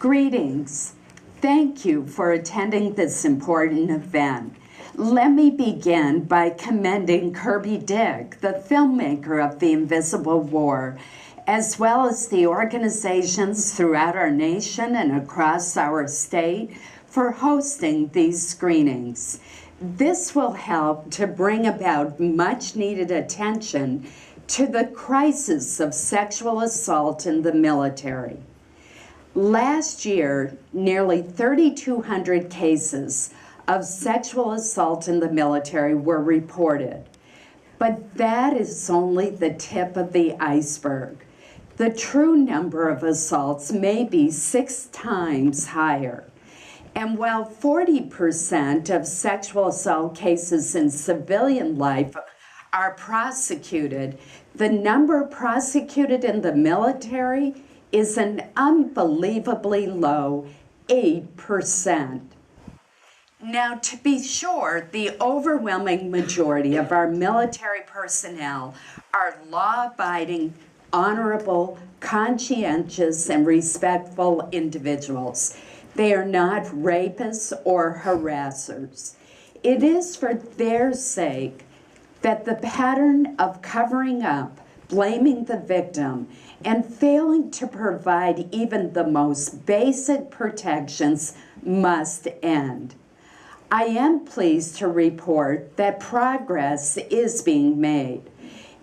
Greetings. Thank you for attending this important event. Let me begin by commending Kirby Dick, the filmmaker of The Invisible War, as well as the organizations throughout our nation and across our state for hosting these screenings. This will help to bring about much-needed attention to the crisis of sexual assault in the military. Last year, nearly 3,200 cases of sexual assault in the military were reported. But that is only the tip of the iceberg. The true number of assaults may be 6 times higher. And while 40% of sexual assault cases in civilian life are prosecuted, the number prosecuted in the military is an unbelievably low 8%. Now, to be sure, the overwhelming majority of our military personnel are law-abiding, honorable, conscientious, and respectful individuals. They are not rapists or harassers. It is for their sake that the pattern of covering up, blaming the victim, and failing to provide even the most basic protections must end. I am pleased to report that progress is being made,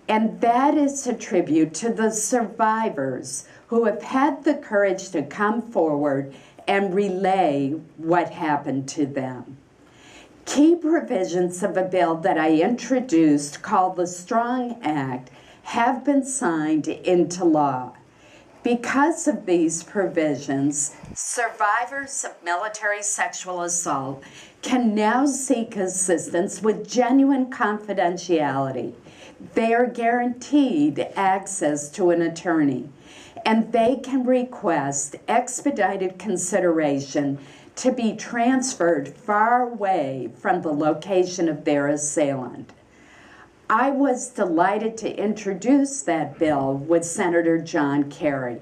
and that is a tribute to the survivors who have had the courage to come forward and relay what happened to them. Key provisions of a bill that I introduced called the STRONG Act have been signed into law. Because of these provisions, survivors of military sexual assault can now seek assistance with genuine confidentiality. They are guaranteed access to an attorney, and they can request expedited consideration to be transferred far away from the location of their assailant. I was delighted to introduce that bill with Senator John Kerry.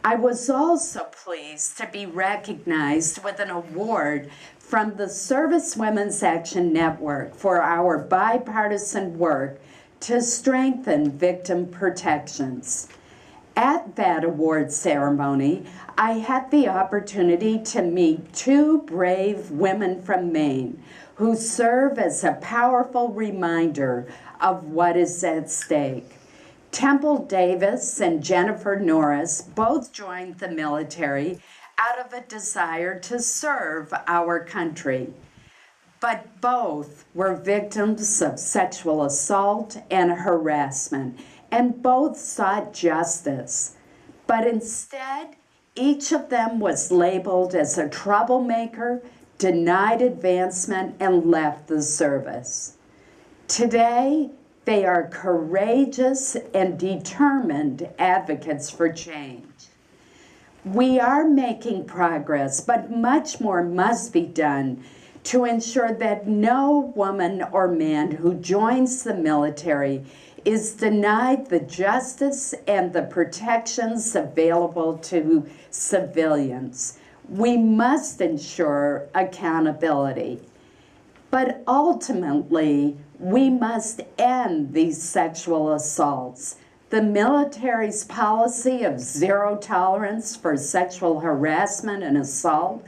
I was also pleased to be recognized with an award from the Service Women's Action Network for our bipartisan work to strengthen victim protections. At that award ceremony, I had the opportunity to meet 2 brave women from Maine who serve as a powerful reminder of what is at stake. Temple Davis and Jennifer Norris both joined the military out of a desire to serve our country. But both were victims of sexual assault and harassment, and both sought justice. But instead, each of them was labeled as a troublemaker, denied advancement, and left the service. Today, they are courageous and determined advocates for change. We are making progress, but much more must be done to ensure that no woman or man who joins the military is denied the justice and the protections available to civilians. We must ensure accountability. But ultimately, we must end these sexual assaults. The military's policy of zero tolerance for sexual harassment and assault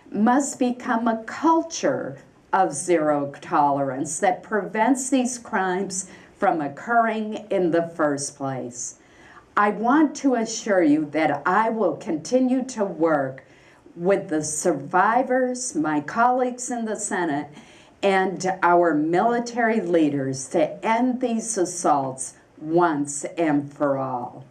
must become a culture of zero tolerance that prevents these crimes from occurring in the first place. I want to assure you that I will continue to work with the survivors, my colleagues in the Senate, and our military leaders to end these assaults once and for all.